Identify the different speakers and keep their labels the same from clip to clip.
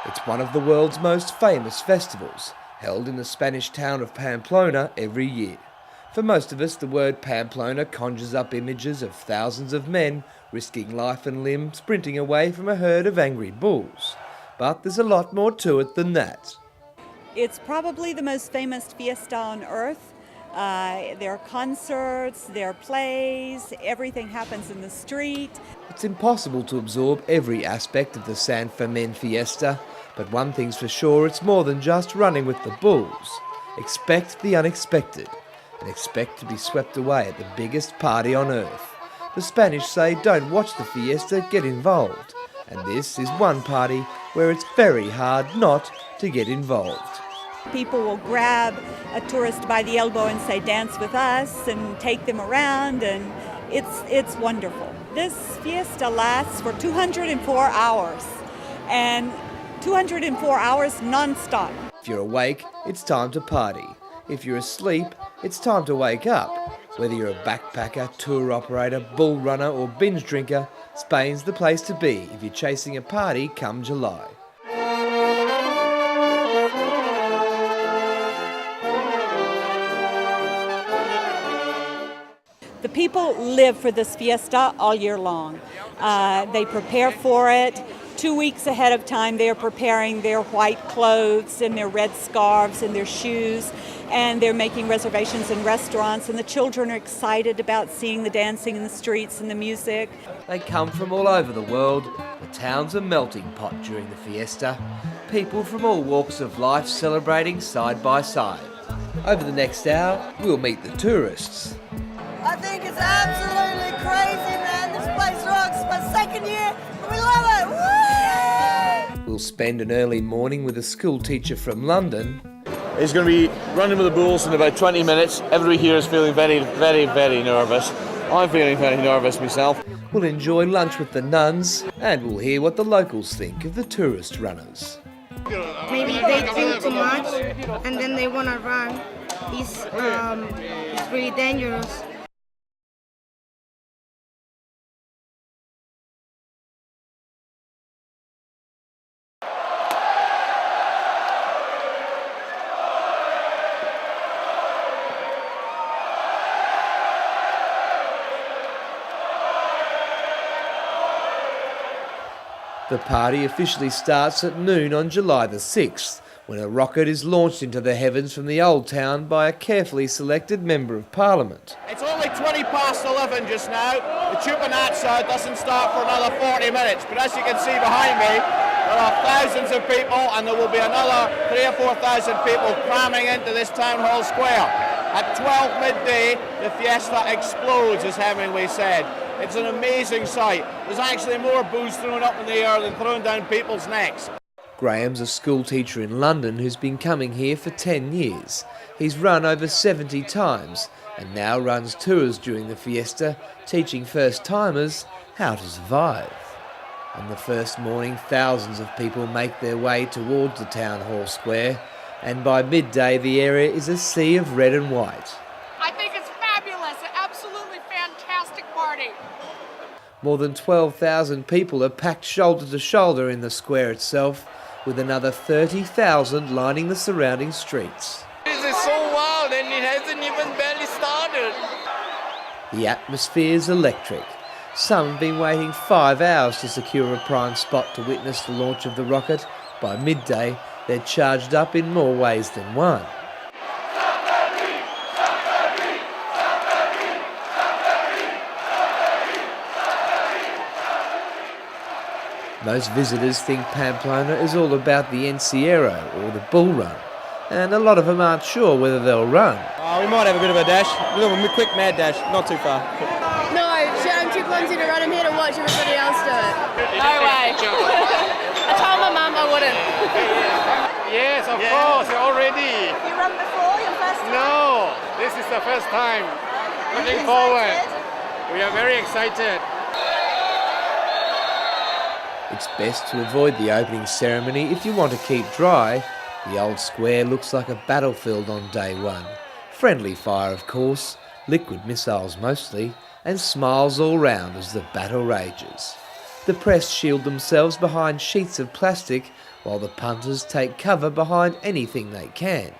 Speaker 1: It's one of the world's most famous festivals, held in the Spanish town of Pamplona every year. For most of us, the word Pamplona conjures up images of thousands of men risking life and limb sprinting away from a herd of angry bulls. But there's a lot more to it than that.
Speaker 2: It's probably the most famous fiesta on earth. There are concerts, there are plays, everything happens in the street.
Speaker 1: It's impossible to absorb every aspect of the San Fermin Fiesta, but one thing's for sure, it's more than just running with the bulls. Expect the unexpected, and expect to be swept away at the biggest party on earth. The Spanish say don't watch the fiesta, get involved. And this is one party where it's very hard not to get involved.
Speaker 2: People will grab a tourist by the elbow and say, dance with us, and take them around, and it's wonderful. This fiesta lasts for 204 hours, and 204 hours non-stop.
Speaker 1: If you're awake, it's time to party. If you're asleep, it's time to wake up. Whether you're a backpacker, tour operator, bull runner or binge drinker, Spain's the place to be if you're chasing a party come July.
Speaker 2: The people live for this fiesta all year long. They prepare for it. 2 weeks ahead of time, they are preparing their white clothes and their red scarves and their shoes, and they're making reservations in restaurants, and the children are excited about seeing the dancing in the streets and the music.
Speaker 1: They come from all over the world. The town's a melting pot during the fiesta. People from all walks of life celebrating side by side. Over the next hour, we'll meet the tourists.
Speaker 3: I think it's absolutely crazy, man. This place rocks. My second year, we love it. Woo!
Speaker 1: We'll spend an early morning with a school teacher from London.
Speaker 4: He's going to be running with the bulls in about 20 minutes. Everybody here is feeling very, very, very nervous. I'm feeling very nervous myself.
Speaker 1: We'll enjoy lunch with the nuns, and we'll hear what the locals think of the tourist runners.
Speaker 5: Maybe they drink too much and then they want to run. It's really dangerous.
Speaker 1: The party officially starts at noon on July the 6th, when a rocket is launched into the heavens from the old town by a carefully selected Member of Parliament.
Speaker 4: It's only 20 past 11 just now. The Chupanatsa doesn't start for another 40 minutes, but as you can see behind me, there are thousands of people, and there will be another 3,000 or 4,000 people cramming into this town hall square. At 12 midday, the fiesta explodes, as Hemingway said. It's an amazing sight. There's actually more booze thrown up in the air than thrown down people's necks.
Speaker 1: Graham's a school teacher in London who's been coming here for 10 years. He's run over 70 times and now runs tours during the fiesta, teaching first-timers how to survive. On the first morning, thousands of people make their way towards the town hall square, and by midday the area is a sea of red and white.
Speaker 6: I think it's fabulous, an absolutely fantastic party.
Speaker 1: More than 12,000 people are packed shoulder to shoulder in the square itself, with another 30,000 lining the surrounding streets.
Speaker 7: This is so wild and it hasn't even barely started.
Speaker 1: The atmosphere's electric. Some have been waiting 5 hours to secure a prime spot to witness the launch of the rocket. By midday, they're charged up in more ways than one. Most visitors think Pamplona is all about the encierro or the bull run, and a lot of them aren't sure whether they'll run.
Speaker 8: We might have a bit of a dash, a little quick mad dash, not too far.
Speaker 5: No, I'm too clumsy to run. I'm here to watch everybody else do it.
Speaker 6: No way. I told my mum I wouldn't.
Speaker 7: Yes, of course, already.
Speaker 3: You run before your first time?
Speaker 7: No, this is the first time. Looking forward. We are very excited.
Speaker 1: It's best to avoid the opening ceremony if you want to keep dry. The old square looks like a battlefield on day one. Friendly fire, of course, liquid missiles mostly, and smiles all round as the battle rages. The press shield themselves behind sheets of plastic, while the punters take cover behind anything they can.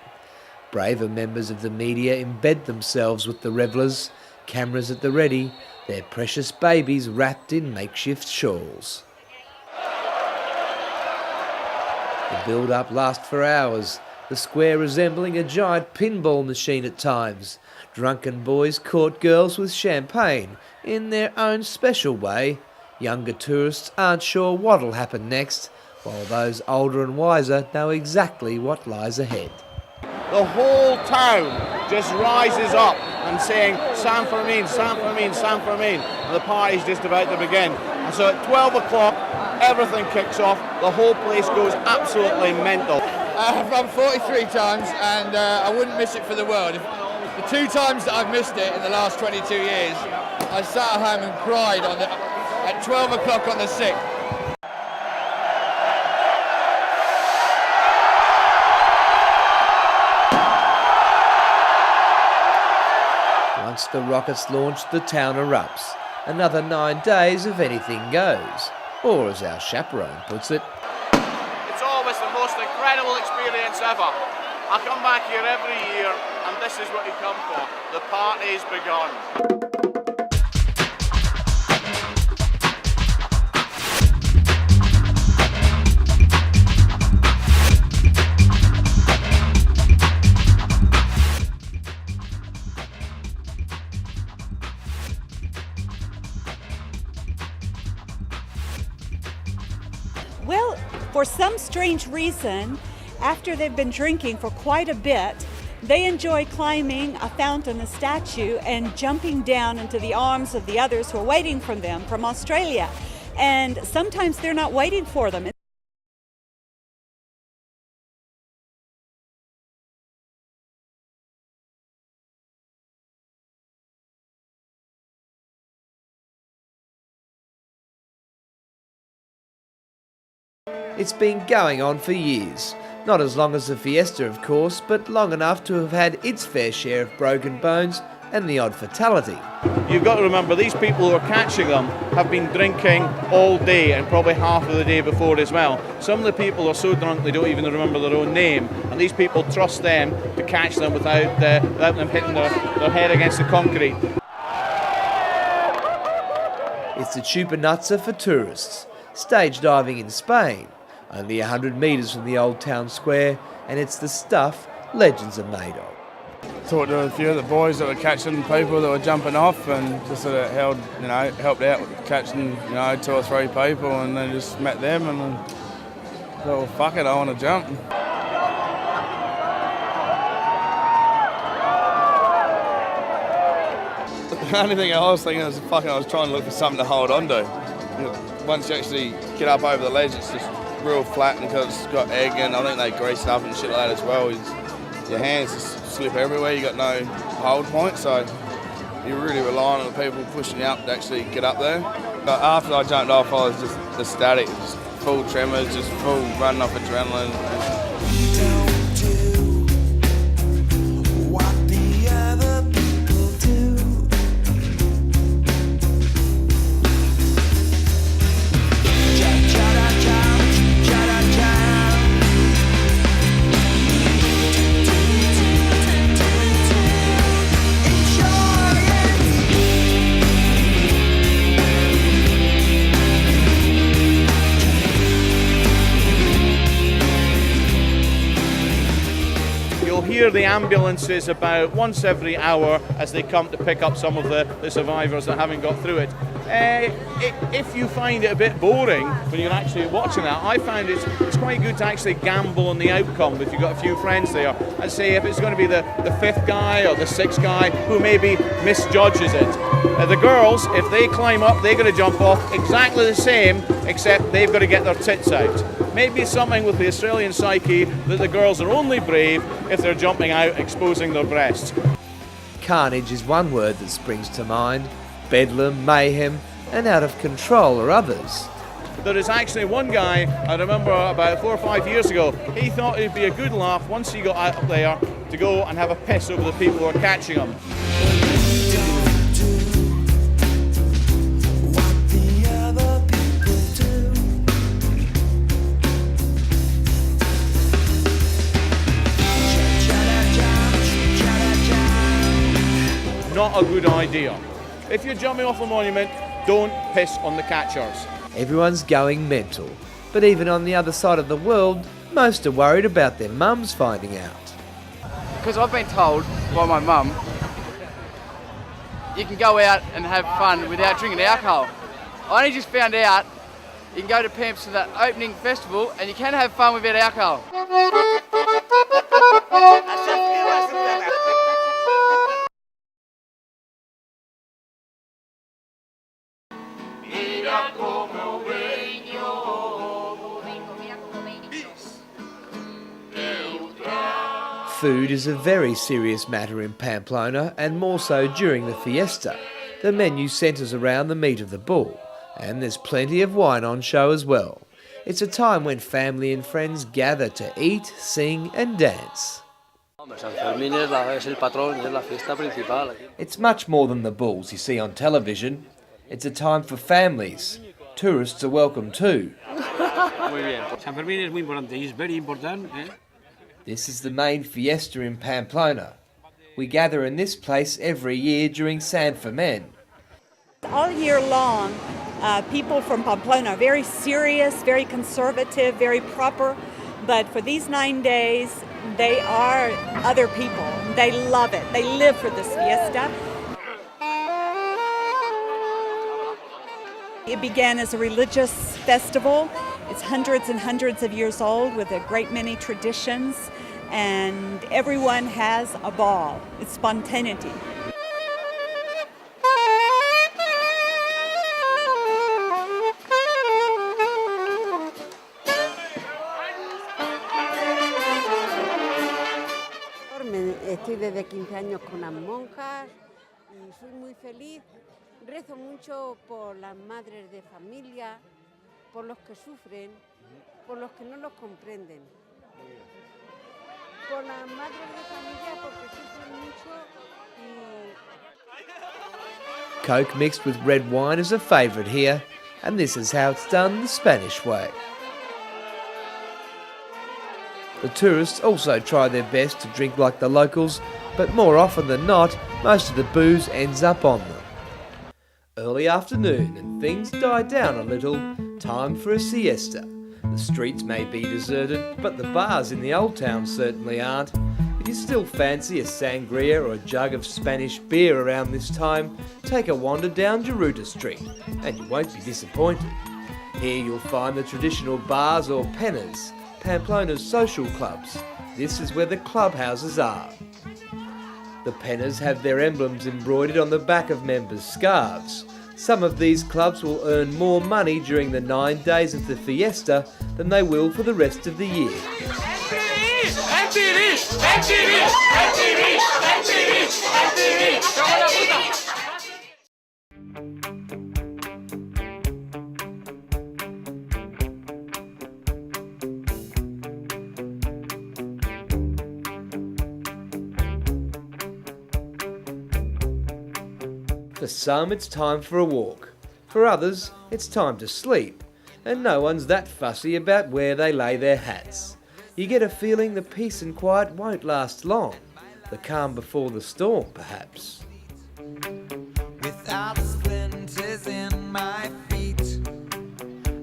Speaker 1: Braver members of the media embed themselves with the revellers, cameras at the ready, their precious babies wrapped in makeshift shawls. The build-up lasts for hours, the square resembling a giant pinball machine at times. Drunken boys court girls with champagne in their own special way. Younger tourists aren't sure what'll happen next, while those older and wiser know exactly what lies ahead.
Speaker 4: The whole town just rises up and saying, San Fermin, San Fermin, San Fermin. And the party's just about to begin. And so at 12 o'clock, everything kicks off. The whole place goes absolutely mental.
Speaker 7: I've run 43 times and I wouldn't miss it for the world. The 2 times that I've missed it in the last 22 years, I sat at home and cried at 12 o'clock on the 6th.
Speaker 1: Once the rockets launch, the town erupts. Another 9 days of anything goes. Or as our chaperone puts it,
Speaker 4: It's always the most incredible experience ever. I come back here every year and this is what you come for. The party's begun.
Speaker 2: Well, for some strange reason, after they've been drinking for quite a bit, they enjoy climbing a fountain, a statue, and jumping down into the arms of the others who are waiting for them from Australia. And sometimes they're not waiting for them.
Speaker 1: it's been going on for years. Not as long as the Fiesta, of course, but long enough to have had its fair share of broken bones and the odd fatality.
Speaker 4: You've got to remember, these people who are catching them have been drinking all day and probably half of the day before as well. Some of the people are so drunk they don't even remember their own name, and these people trust them to catch them without them hitting their head against the concrete.
Speaker 1: It's the Chupanutza for tourists, stage diving in Spain, only 100 metres from the old town square, and it's the stuff legends are made of.
Speaker 9: Talked to a few of the boys that were catching people that were jumping off, and just sort of helped out with catching 2 or 3 people, and then just met them and then thought, well, fuck it, I want to jump. The only thing I was thinking was I was trying to look for something to hold on to. Once you actually get up over the ledge, it's just real flat, and because it's got egg, and I think they grease it up and shit like that as well. Your hands just slip everywhere, you got no hold point, so you're really relying on the people pushing you up to actually get up there. But after I jumped off, I was just ecstatic, just full tremors, just full running off adrenaline.
Speaker 4: Hear the ambulances about once every hour as they come to pick up some of the survivors that haven't got through it. If you find it a bit boring when you're actually watching that, I find it's quite good to actually gamble on the outcome if you've got a few friends there. I'd say if it's going to be the 5th guy or the 6th guy who maybe misjudges it. The girls, if they climb up, they're going to jump off exactly the same, except they've got to get their tits out. Maybe it's something with the Australian psyche that the girls are only brave if they're jumping out, exposing their breasts.
Speaker 1: Carnage is one word that springs to mind. Bedlam, mayhem, and out of control are others.
Speaker 4: There is actually one guy, I remember about 4 or 5 years ago, he thought it'd be a good laugh once he got out there to go and have a piss over the people who are catching him. idea. If you're jumping off a monument, don't piss on the catchers.
Speaker 1: Everyone's going mental. But even on the other side of the world, most are worried about their mums finding out.
Speaker 10: Because I've been told by my mum, you can go out and have fun without drinking alcohol. I only just found out you can go to Pamps to that opening festival and you can have fun without alcohol.
Speaker 1: Food is a very serious matter in Pamplona, and more so during the fiesta. The menu centres around the meat of the bull, and there's plenty of wine on show as well. It's a time when family and friends gather to eat, sing and dance.
Speaker 8: San Fermin es el patrón, es la fiesta principal.
Speaker 1: It's much more than the bulls you see on television. It's a time for families. Tourists are welcome too.
Speaker 8: Muy bien. San Fermin es muy importante, it's very important.
Speaker 1: This is the main fiesta in Pamplona. We gather in this place every year during San Fermin.
Speaker 2: All year long, people from Pamplona are very serious, very conservative, very proper, but for these 9 days, they are other people. They love it. They live for this fiesta. It began as a religious festival. It's hundreds and hundreds of years old with a great many traditions, and everyone has a ball. It's spontaneity.
Speaker 11: Estoy desde 15 años con las monjas y soy muy feliz. Rezo mucho por las madres de familia, por los que sufren, por los que no los comprenden. Por las madres de familia porque sufren mucho y...
Speaker 1: Coke mixed with red wine is a favourite here, and this is how it's done the Spanish way. The tourists also try their best to drink like the locals, but more often than not, most of the booze ends up on them. Early afternoon and things die down a little, time for a siesta. The streets may be deserted, but the bars in the old town certainly aren't. If you still fancy a sangria or a jug of Spanish beer around this time, take a wander down Jeruta Street, and you won't be disappointed. Here you'll find the traditional bars or penas, Pamplona's social clubs. This is where the clubhouses are. The penas have their emblems embroidered on the back of members' scarves. Some of these clubs will earn more money during the 9 days of the fiesta than they will for the rest of the year. For some, it's time for a walk. For others, it's time to sleep. And no one's that fussy about where they lay their hats. You get a feeling the peace and quiet won't last long. The calm before the storm, perhaps.
Speaker 12: Without splinters in my feet,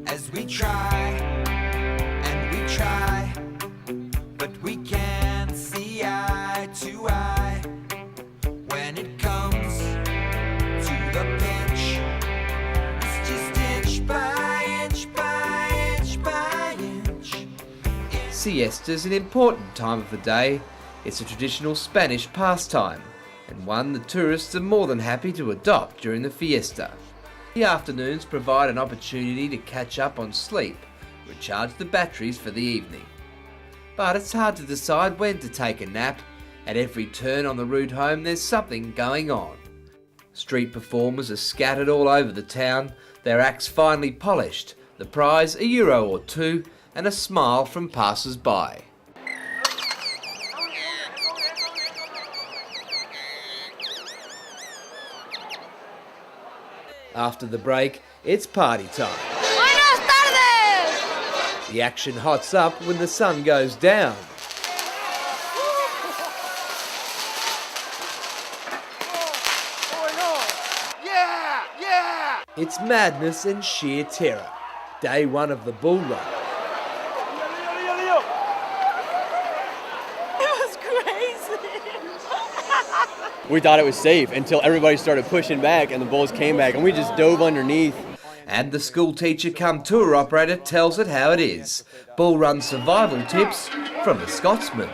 Speaker 12: as we try and we try, but we can't see eye to eye when it comes to the pinch. It's just inch by inch by inch by inch.
Speaker 1: Siesta's an important time of the day. It's a traditional Spanish pastime, and one the tourists are more than happy to adopt during the fiesta. The afternoons provide an opportunity to catch up on sleep, recharge the batteries for the evening. But it's hard to decide when to take a nap. At every turn on the route home there's something going on. Street performers are scattered all over the town, their acts finely polished, the prize €1 or €2, and a smile from passers-by. After the break, it's party time.
Speaker 6: Buenas tardes!
Speaker 1: The action hots up when the sun goes down. It's madness and sheer terror. Day one of the bull run.
Speaker 8: We thought it was safe until everybody started pushing back and the bulls came back and we just dove underneath.
Speaker 1: And the school teacher cum tour operator tells it how it is. Bull run survival tips from the Scotsman.